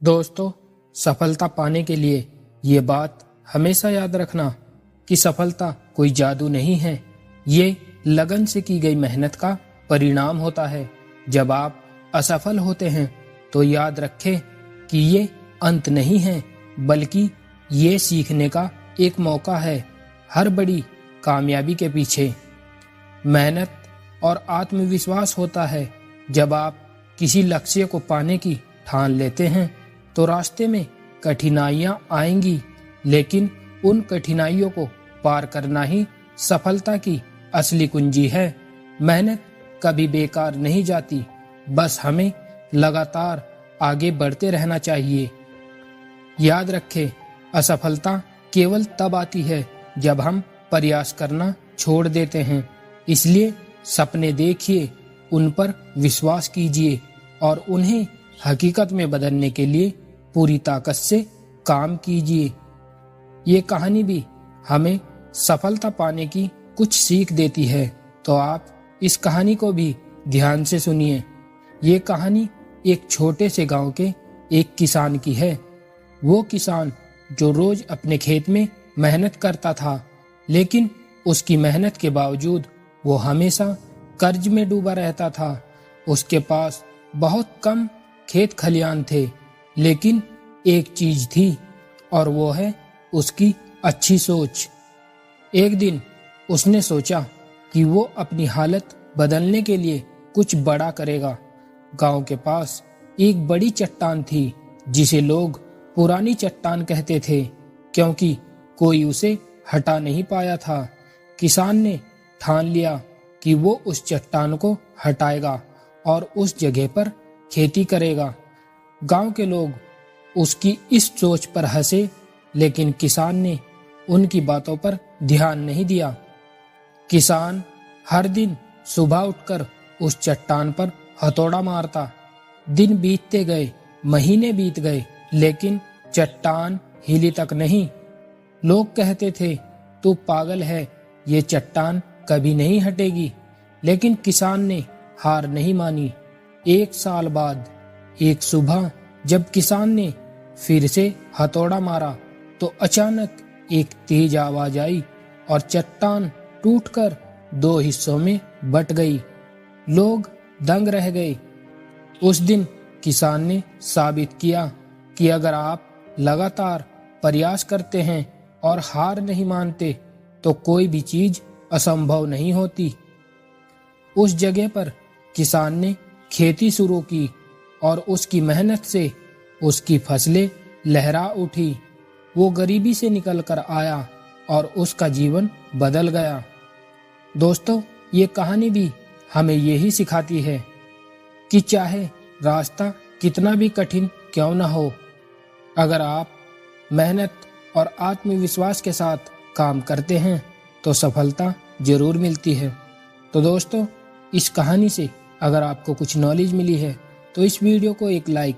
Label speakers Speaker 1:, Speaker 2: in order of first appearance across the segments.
Speaker 1: दोस्तों, सफलता पाने के लिए ये बात हमेशा याद रखना कि सफलता कोई जादू नहीं है। ये लगन से की गई मेहनत का परिणाम होता है। जब आप असफल होते हैं तो याद रखें कि ये अंत नहीं है, बल्कि ये सीखने का एक मौका है। हर बड़ी कामयाबी के पीछे मेहनत और आत्मविश्वास होता है। जब आप किसी लक्ष्य को पाने की ठान लेते हैं तो रास्ते में कठिनाइयां आएंगी, लेकिन उन कठिनाइयों को पार करना ही सफलता की असली कुंजी है। मेहनत कभी बेकार नहीं जाती, बस हमें लगातार आगे बढ़ते रहना चाहिए। याद रखें, असफलता केवल तब आती है जब हम प्रयास करना छोड़ देते हैं। इसलिए सपने देखिए, उन पर विश्वास कीजिए और उन्हें हकीकत में बदलने के लिए पूरी ताकत से काम कीजिए। ये कहानी भी हमें सफलता पाने की कुछ सीख देती है, तो आप इस कहानी को भी ध्यान से सुनिए। ये कहानी एक छोटे से गांव के एक किसान की है। वो किसान जो रोज अपने खेत में मेहनत करता था, लेकिन उसकी मेहनत के बावजूद वो हमेशा कर्ज में डूबा रहता था। उसके पास बहुत कम खेत खलियान थे, लेकिन एक चीज थी, और वो है उसकी अच्छी सोच। एक दिन उसने सोचा कि वो अपनी हालत बदलने के लिए कुछ बड़ा करेगा। गांव के पास एक बड़ी चट्टान थी, जिसे लोग पुरानी चट्टान कहते थे, क्योंकि कोई उसे हटा नहीं पाया था। किसान ने ठान लिया कि वो उस चट्टान को हटाएगा और उस जगह पर खेती करेगा। गांव के लोग उसकी इस सोच पर हंसे, लेकिन किसान ने उनकी बातों पर ध्यान नहीं दिया। किसान हर दिन सुबह उठकर उस चट्टान पर हथौड़ा मारता। दिन बीतते गए, महीने बीत गए, लेकिन चट्टान हिली तक नहीं। लोग कहते थे, तू पागल है, ये चट्टान कभी नहीं हटेगी। लेकिन किसान ने हार नहीं मानी। एक साल बाद एक सुबह जब किसान ने फिर से हथौड़ा मारा तो अचानक एक तेज आवाज आई और चट्टान टूटकर दो हिस्सों में बट गई। लोग दंग रह गए। उस दिन किसान ने साबित किया कि अगर आप लगातार प्रयास करते हैं और हार नहीं मानते तो कोई भी चीज असंभव नहीं होती। उस जगह पर किसान ने खेती शुरू की और उसकी मेहनत से उसकी फसलें लहरा उठी। वो गरीबी से निकलकर आया और उसका जीवन बदल गया। दोस्तों, ये कहानी भी हमें यही सिखाती है कि चाहे रास्ता कितना भी कठिन क्यों न हो, अगर आप मेहनत और आत्मविश्वास के साथ काम करते हैं तो सफलता जरूर मिलती है। तो दोस्तों, इस कहानी से अगर आपको कुछ नॉलेज मिली है तो इस वीडियो को एक लाइक,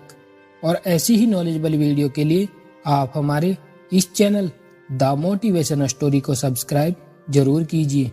Speaker 1: और ऐसी ही नॉलेजेबल वीडियो के लिए आप हमारे इस चैनल द मोटिवेशन स्टोरी को सब्सक्राइब जरूर कीजिए।